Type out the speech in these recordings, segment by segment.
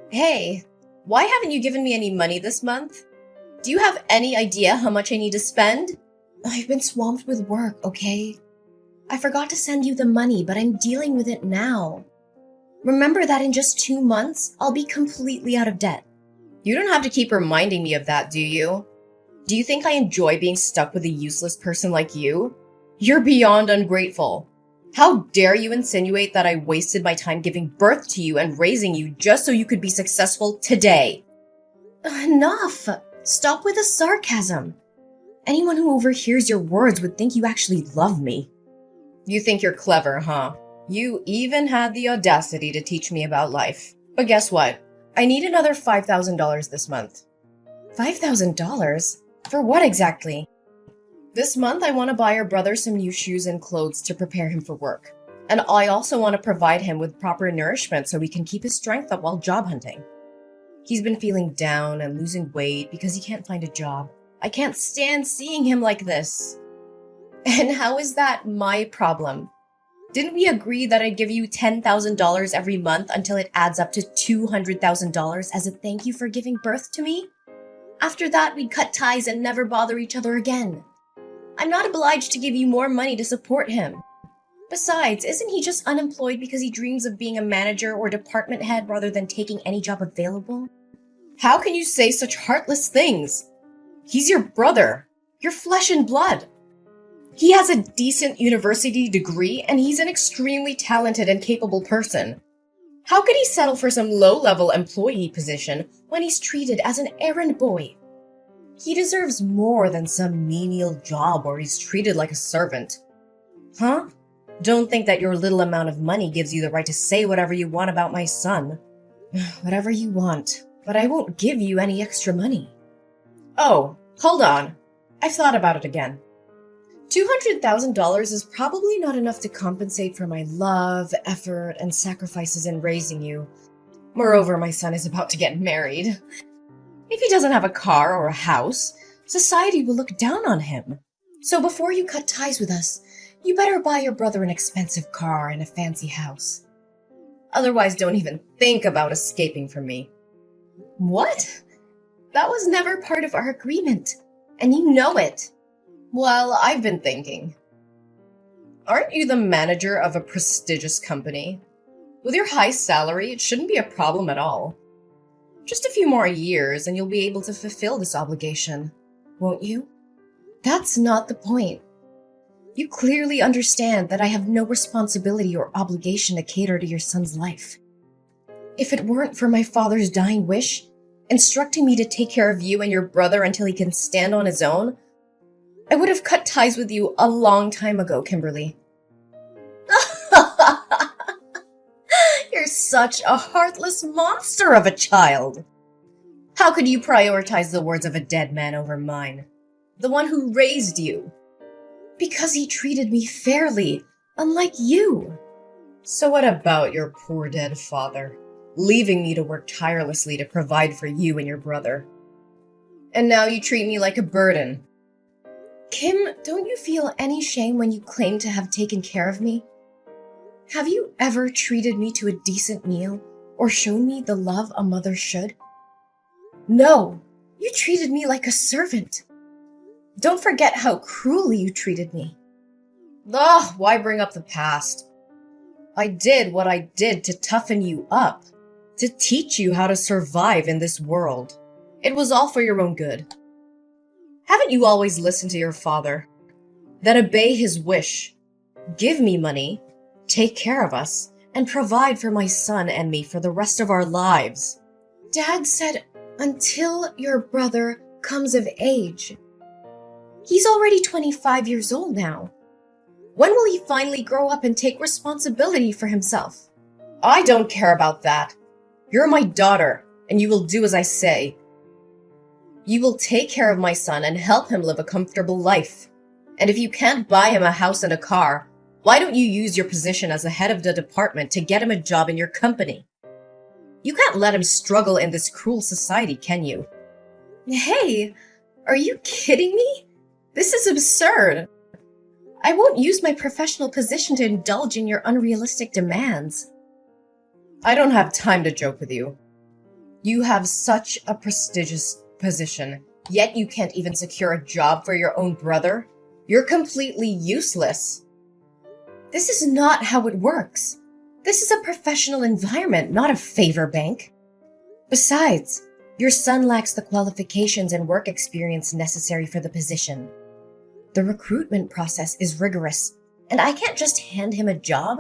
Hey, why haven't you given me any money this month? Do you have any idea how much I need to spend? I've been swamped with work, okay? I forgot to send you the money, but I'm dealing with it now. Remember that in just 2 months, I'll be completely out of debt. You don't have to keep reminding me of that, do you? Do you think I enjoy being stuck with a useless person like you? You're beyond ungrateful. How dare you insinuate that I wasted my time giving birth to you and raising you just so you could be successful today? Enough! Stop with the sarcasm. Anyone who overhears your words would think you actually love me. You think you're clever, huh? You even had the audacity to teach me about life. But guess what? I need another $5,000 this month. $5,000? For what exactly? This month, I want to buy your brother some new shoes and clothes to prepare him for work. And I also want to provide him with proper nourishment so he can keep his strength up while job hunting. He's been feeling down and losing weight because he can't find a job. I can't stand seeing him like this. And how is that my problem? Didn't we agree that I'd give you $10,000 every month until it adds up to $200,000 as a thank you for giving birth to me? After that, we'd cut ties and never bother each other again. I'm not obliged to give you more money to support him. Besides, isn't he just unemployed because he dreams of being a manager or department head rather than taking any job available? How can you say such heartless things? He's your brother, your flesh and blood. He has a decent university degree and he's an extremely talented and capable person. How could he settle for some low-level employee position when he's treated as an errand boy? He deserves more than some menial job where he's treated like a servant. Huh? Don't think that your little amount of money gives you the right to say whatever you want about my son. Whatever you want, but I won't give you any extra money. Oh, hold on. I've thought about it again. $200,000 is probably not enough to compensate for my love, effort, and sacrifices in raising you. Moreover, my son is about to get married. If he doesn't have a car or a house, society will look down on him. So before you cut ties with us, you better buy your brother an expensive car and a fancy house. Otherwise, don't even think about escaping from me. What? That was never part of our agreement, and you know it. Well, I've been thinking. Aren't you the manager of a prestigious company? With your high salary, it shouldn't be a problem at all. Just a few more years and you'll be able to fulfill this obligation, won't you? That's not the point. You clearly understand that I have no responsibility or obligation to cater to your son's life. If it weren't for my father's dying wish, instructing me to take care of you and your brother until he can stand on his own, I would have cut ties with you a long time ago, Kimberly. You're such a heartless monster of a child. How could you prioritize the words of a dead man over mine? The one who raised you. Because he treated me fairly, unlike you. So what about your poor dead father, leaving me to work tirelessly to provide for you and your brother? And now you treat me like a burden. Kim, don't you feel any shame when you claim to have taken care of me? Have you ever treated me to a decent meal or shown me the love a mother should? No, you treated me like a servant. Don't forget how cruelly you treated me. Ugh, why bring up the past? I did what I did to toughen you up, to teach you how to survive in this world. It was all for your own good. Haven't you always listened to your father? Then obey his wish. Give me money, take care of us, and provide for my son and me for the rest of our lives. Dad said, until your brother comes of age. He's already 25 years old now. When will he finally grow up and take responsibility for himself? I don't care about that. You're my daughter, and you will do as I say. You will take care of my son and help him live a comfortable life. And if you can't buy him a house and a car, why don't you use your position as the head of the department to get him a job in your company? You can't let him struggle in this cruel society, can you? Hey, are you kidding me? This is absurd. I won't use my professional position to indulge in your unrealistic demands. I don't have time to joke with you. You have such a prestigious position, yet you can't even secure a job for your own brother? You're completely useless. This is not how it works. This is a professional environment, not a favor bank. Besides, your son lacks the qualifications and work experience necessary for the position. The recruitment process is rigorous, and I can't just hand him a job.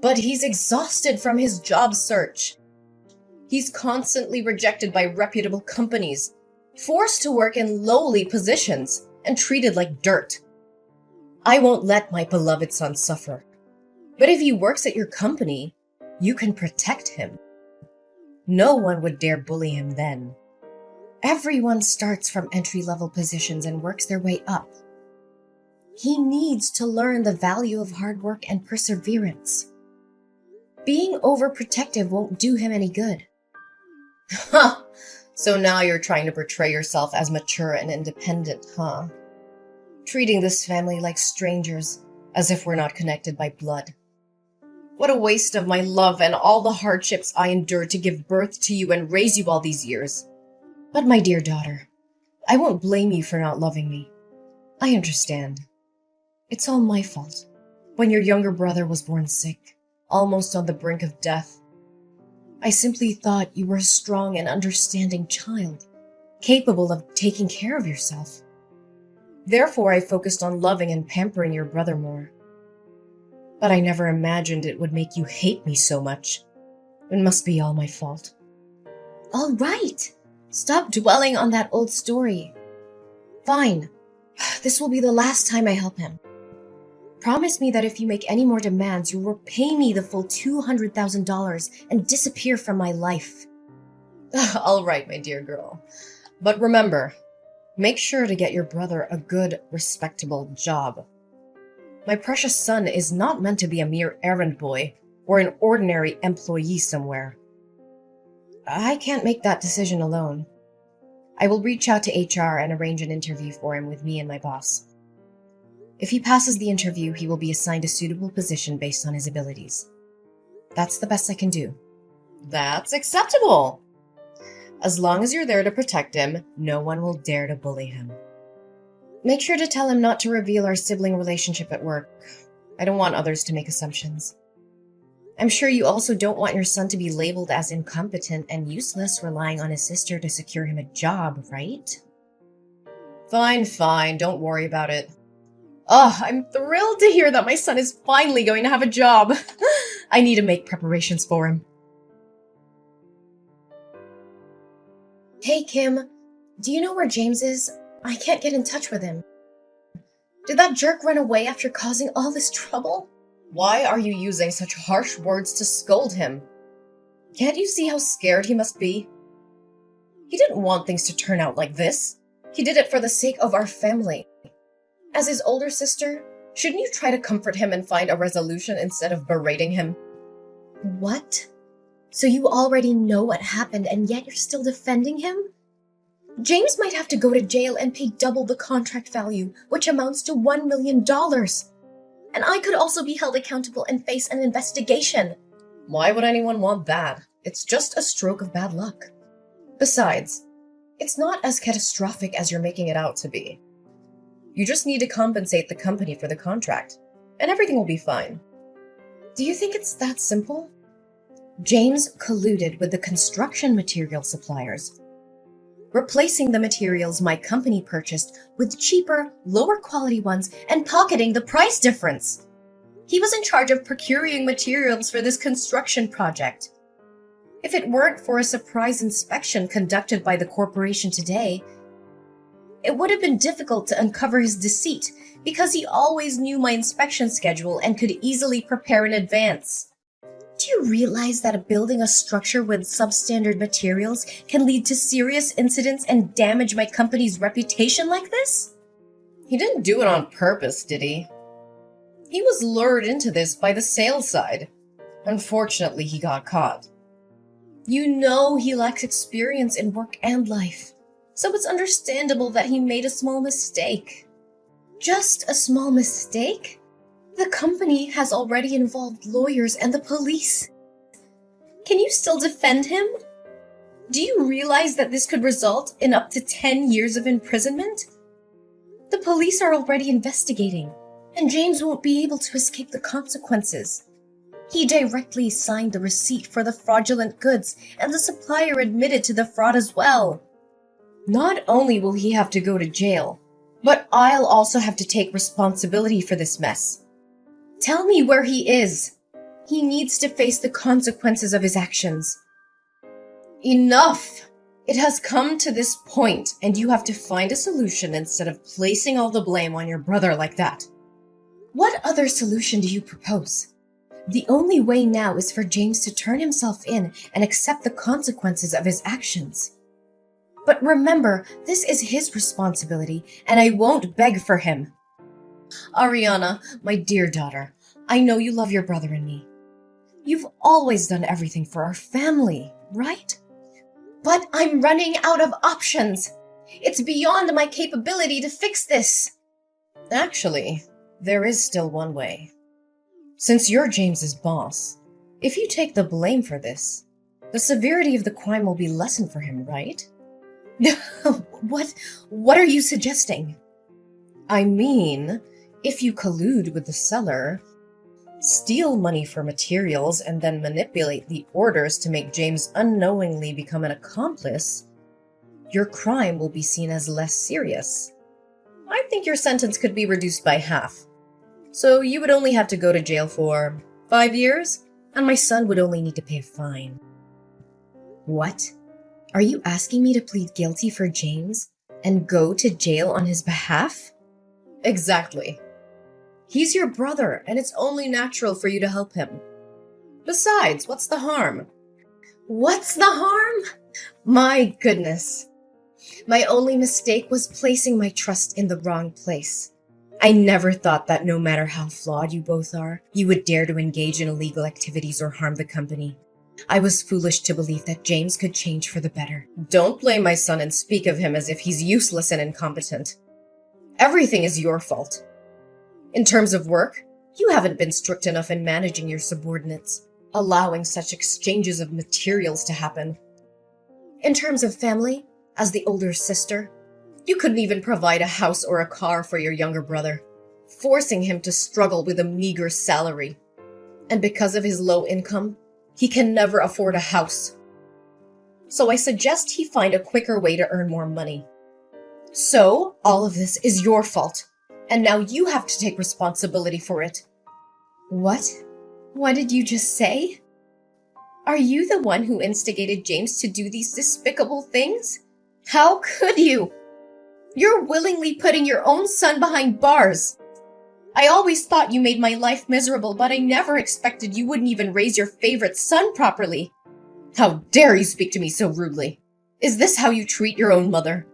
But he's exhausted from his job search. He's constantly rejected by reputable companies, forced to work in lowly positions, and treated like dirt. I won't let my beloved son suffer. But if he works at your company, you can protect him. No one would dare bully him then. Everyone starts from entry-level positions and works their way up. He needs to learn the value of hard work and perseverance. Being overprotective won't do him any good. Huh! So now you're trying to portray yourself as mature and independent, huh? Treating this family like strangers, as if we're not connected by blood. What a waste of my love and all the hardships I endured to give birth to you and raise you all these years. But my dear daughter, I won't blame you for not loving me. I understand. It's all my fault. When your younger brother was born sick, almost on the brink of death, I simply thought you were a strong and understanding child, capable of taking care of yourself. Therefore, I focused on loving and pampering your brother more. But I never imagined it would make you hate me so much. It must be all my fault. All right. Stop dwelling on that old story. Fine. This will be the last time I help him. Promise me that if you make any more demands, you'll repay me the full $200,000 and disappear from my life. All right, my dear girl. But remember, make sure to get your brother a good, respectable job. My precious son is not meant to be a mere errand boy or an ordinary employee somewhere. I can't make that decision alone. I will reach out to HR and arrange an interview for him with me and my boss. If he passes the interview, he will be assigned a suitable position based on his abilities. That's the best I can do. That's acceptable. As long as you're there to protect him, no one will dare to bully him. Make sure to tell him not to reveal our sibling relationship at work. I don't want others to make assumptions. I'm sure you also don't want your son to be labeled as incompetent and useless relying on his sister to secure him a job, right? Fine, don't worry about it. Oh, I'm thrilled to hear that my son is finally going to have a job. I need to make preparations for him. Hey, Kim. Do you know where James is? I can't get in touch with him. Did that jerk run away after causing all this trouble? Why are you using such harsh words to scold him? Can't you see how scared he must be? He didn't want things to turn out like this. He did it for the sake of our family. As his older sister, shouldn't you try to comfort him and find a resolution instead of berating him? What? So you already know what happened and yet you're still defending him? James might have to go to jail and pay double the contract value, which amounts to $1 million. And I could also be held accountable and face an investigation. Why would anyone want that? It's just a stroke of bad luck. Besides, it's not as catastrophic as you're making it out to be. You just need to compensate the company for the contract, and everything will be fine. Do you think it's that simple? James colluded with the construction material suppliers, replacing the materials my company purchased with cheaper, lower quality ones and pocketing the price difference. He was in charge of procuring materials for this construction project. If it weren't for a surprise inspection conducted by the corporation today, it would have been difficult to uncover his deceit because he always knew my inspection schedule and could easily prepare in advance. Do you realize that building a structure with substandard materials can lead to serious incidents and damage my company's reputation like this? He didn't do it on purpose, did he? He was lured into this by the sales side. Unfortunately, he got caught. You know he lacks experience in work and life, so it's understandable that he made a small mistake. Just a small mistake? The company has already involved lawyers and the police. Can you still defend him? Do you realize that this could result in up to 10 years of imprisonment? The police are already investigating, and James won't be able to escape the consequences. He directly signed the receipt for the fraudulent goods, and the supplier admitted to the fraud as well. Not only will he have to go to jail, but I'll also have to take responsibility for this mess. Tell me where he is. He needs to face the consequences of his actions. Enough! It has come to this point, and you have to find a solution instead of placing all the blame on your brother like that. What other solution do you propose? The only way now is for James to turn himself in and accept the consequences of his actions. But remember, this is his responsibility, and I won't beg for him. Ariana, my dear daughter, I know you love your brother and me. You've always done everything for our family, right? But I'm running out of options. It's beyond my capability to fix this. Actually, there is still one way. Since you're James's boss, if you take the blame for this, the severity of the crime will be lessened for him, right? What are you suggesting? I mean, if you collude with the seller, steal money for materials, and then manipulate the orders to make James unknowingly become an accomplice, your crime will be seen as less serious. I think your sentence could be reduced by half. So you would only have to go to jail for 5 years, and my son would only need to pay a fine. What? Are you asking me to plead guilty for James and go to jail on his behalf? Exactly. He's your brother, and it's only natural for you to help him. Besides, what's the harm? What's the harm? My goodness. My only mistake was placing my trust in the wrong place. I never thought that no matter how flawed you both are, you would dare to engage in illegal activities or harm the company. I was foolish to believe that James could change for the better. Don't blame my son and speak of him as if he's useless and incompetent. Everything is your fault. In terms of work, you haven't been strict enough in managing your subordinates, allowing such exchanges of materials to happen. In terms of family, as the older sister, you couldn't even provide a house or a car for your younger brother, forcing him to struggle with a meager salary. And because of his low income, he can never afford a house. So I suggest he find a quicker way to earn more money. So, all of this is your fault, and now you have to take responsibility for it. What? What did you just say? Are you the one who instigated James to do these despicable things? How could you? You're willingly putting your own son behind bars. I always thought you made my life miserable, but I never expected you wouldn't even raise your favorite son properly. How dare you speak to me so rudely? Is this how you treat your own mother?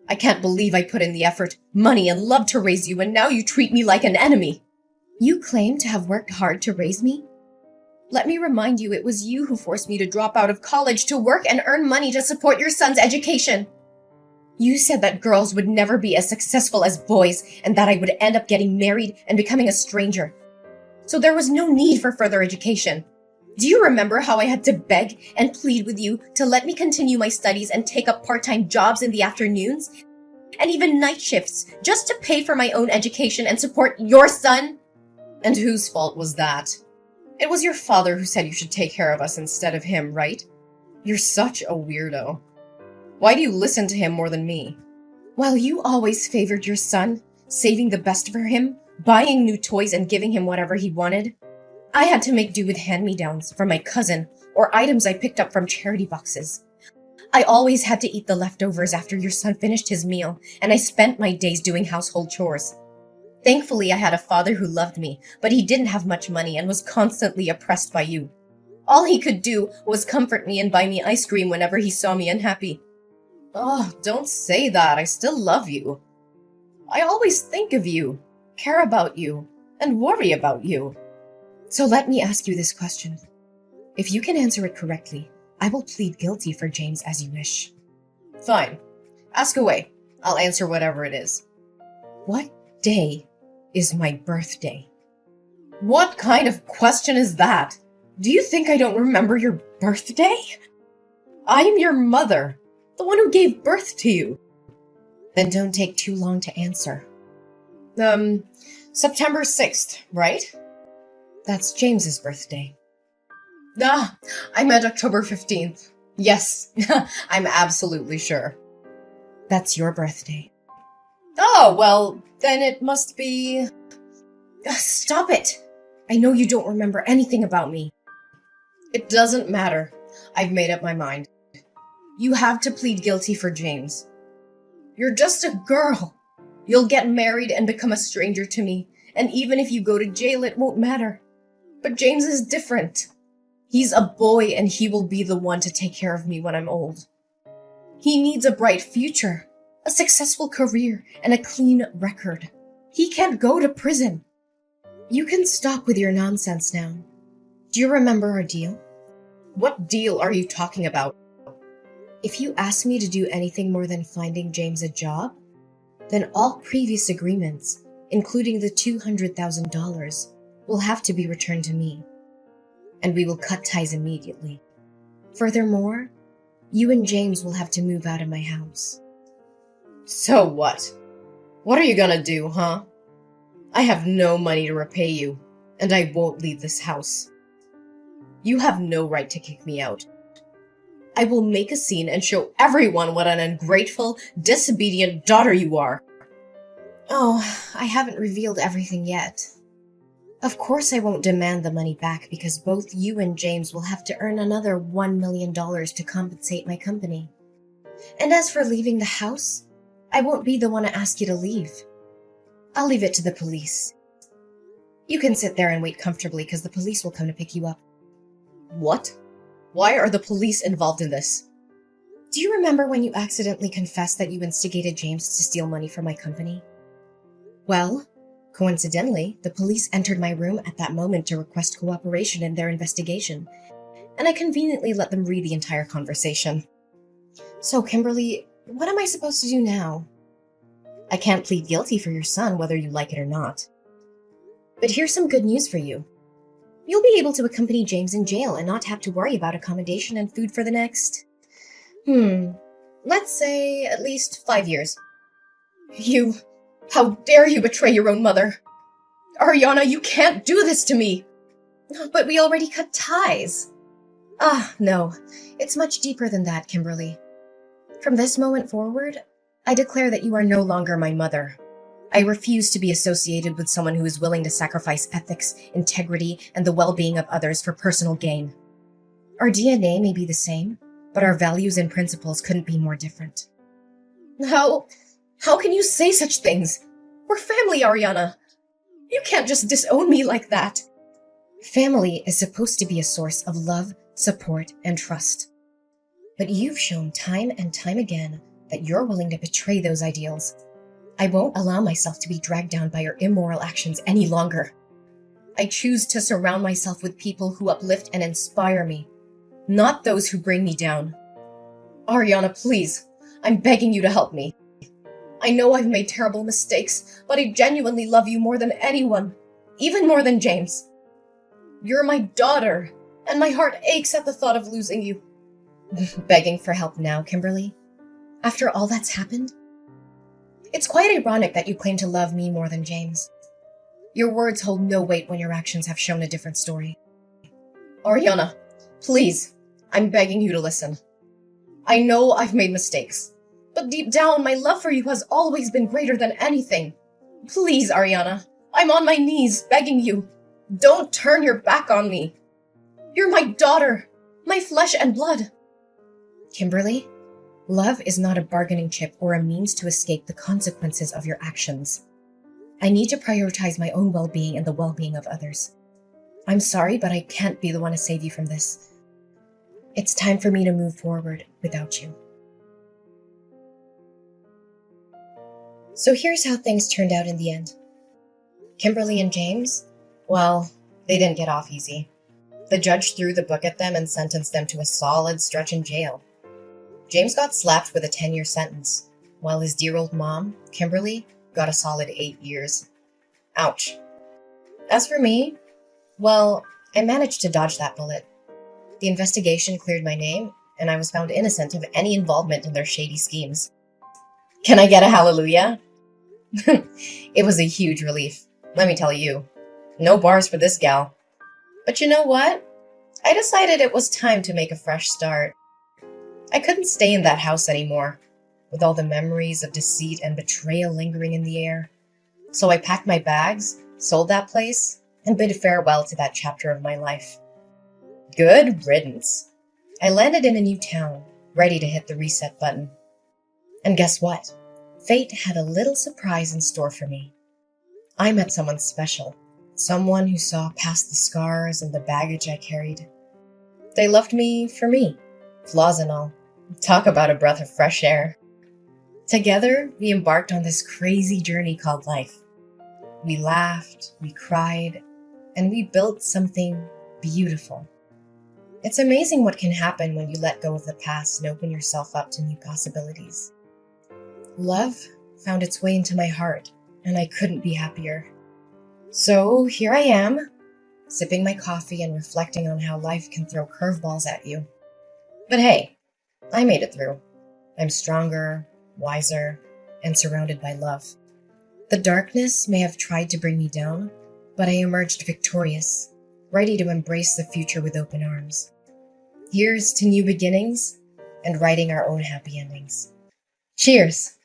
I can't believe I put in the effort, money, and love to raise you, and now you treat me like an enemy. You claim to have worked hard to raise me? Let me remind you, it was you who forced me to drop out of college to work and earn money to support your son's education. You said that girls would never be as successful as boys, and that I would end up getting married and becoming a stranger. So there was no need for further education. Do you remember how I had to beg and plead with you to let me continue my studies and take up part-time jobs in the afternoons? And even night shifts, just to pay for my own education and support your son? And whose fault was that? It was your father who said you should take care of us instead of him, right? You're such a weirdo. Why do you listen to him more than me? While you always favored your son, saving the best for him, buying new toys and giving him whatever he wanted, I had to make do with hand-me-downs from my cousin or items I picked up from charity boxes. I always had to eat the leftovers after your son finished his meal, and I spent my days doing household chores. Thankfully, I had a father who loved me, but he didn't have much money and was constantly oppressed by you. All he could do was comfort me and buy me ice cream whenever he saw me unhappy. Oh, don't say that. I still love you. I always think of you, care about you, and worry about you. So let me ask you this question. If you can answer it correctly, I will plead guilty for James as you wish. Fine. Ask away. I'll answer whatever it is. What day is my birthday? What kind of question is that? Do you think I don't remember your birthday? I'm your mother, the one who gave birth to you. Then don't take too long to answer. September 6th, right? That's James's birthday. Ah, I meant October 15th. Yes, I'm absolutely sure. That's your birthday. Oh, well, then it must be... Stop it! I know you don't remember anything about me. It doesn't matter. I've made up my mind. You have to plead guilty for James. You're just a girl. You'll get married and become a stranger to me, and even if you go to jail, it won't matter. But James is different. He's a boy, and he will be the one to take care of me when I'm old. He needs a bright future, a successful career, and a clean record. He can't go to prison. You can stop with your nonsense now. Do you remember our deal? What deal are you talking about? If you ask me to do anything more than finding James a job, then all previous agreements, including the $200,000, will have to be returned to me. And we will cut ties immediately. Furthermore, you and James will have to move out of my house. So what? What are you gonna do, huh? I have no money to repay you, and I won't leave this house. You have no right to kick me out. I will make a scene and show everyone what an ungrateful, disobedient daughter you are. Oh, I haven't revealed everything yet. Of course I won't demand the money back because both you and James will have to earn another $1 million to compensate my company. And as for leaving the house, I won't be the one to ask you to leave. I'll leave it to the police. You can sit there and wait comfortably because the police will come to pick you up. What? Why are the police involved in this? Do you remember when you accidentally confessed that you instigated James to steal money from my company? Well, coincidentally, the police entered my room at that moment to request cooperation in their investigation, and I conveniently let them read the entire conversation. So, Kimberly, what am I supposed to do now? I can't plead guilty for your son, whether you like it or not. But here's some good news for you. You'll be able to accompany James in jail and not have to worry about accommodation and food for the next... let's say at least 5 years. How dare you betray your own mother? Ariana, you can't do this to me! But we already cut ties. No. It's much deeper than that, Kimberly. From this moment forward, I declare that you are no longer my mother. I refuse to be associated with someone who is willing to sacrifice ethics, integrity, and the well-being of others for personal gain. Our DNA may be the same, but our values and principles couldn't be more different. How can you say such things? We're family, Ariana. You can't just disown me like that. Family is supposed to be a source of love, support, and trust. But you've shown time and time again that you're willing to betray those ideals. I won't allow myself to be dragged down by your immoral actions any longer. I choose to surround myself with people who uplift and inspire me, not those who bring me down. Ariana, please, I'm begging you to help me. I know I've made terrible mistakes, but I genuinely love you more than anyone, even more than James. You're my daughter, and my heart aches at the thought of losing you. Begging for help now, Kimberly? After all that's happened? It's quite ironic that you claim to love me more than James. Your words hold no weight when your actions have shown a different story. Ariana, please, I'm begging you to listen. I know I've made mistakes, but deep down, my love for you has always been greater than anything. Please, Ariana, I'm on my knees begging you. Don't turn your back on me. You're my daughter, my flesh and blood. Kimberly, love is not a bargaining chip or a means to escape the consequences of your actions. I need to prioritize my own well-being and the well-being of others. I'm sorry, but I can't be the one to save you from this. It's time for me to move forward without you. So here's how things turned out in the end. Kimberly and James, well, they didn't get off easy. The judge threw the book at them and sentenced them to a solid stretch in jail. James got slapped with a 10-year sentence, while his dear old mom, Kimberly, got a solid 8 years. Ouch. As for me, well, I managed to dodge that bullet. The investigation cleared my name, and I was found innocent of any involvement in their shady schemes. Can I get a hallelujah? It was a huge relief, let me tell you. No bars for this gal. But you know what? I decided it was time to make a fresh start. I couldn't stay in that house anymore, with all the memories of deceit and betrayal lingering in the air. So I packed my bags, sold that place, and bid farewell to that chapter of my life. Good riddance. I landed in a new town, ready to hit the reset button. And guess what? Fate had a little surprise in store for me. I met someone special, someone who saw past the scars and the baggage I carried. They loved me for me, flaws and all. Talk about a breath of fresh air. Together, we embarked on this crazy journey called life. We laughed, we cried, and we built something beautiful. It's amazing what can happen when you let go of the past and open yourself up to new possibilities. Love found its way into my heart, and I couldn't be happier. So here I am, sipping my coffee and reflecting on how life can throw curveballs at you. But hey, I made it through. I'm stronger, wiser, and surrounded by love. The darkness may have tried to bring me down, but I emerged victorious, ready to embrace the future with open arms. Here's to new beginnings and writing our own happy endings. Cheers!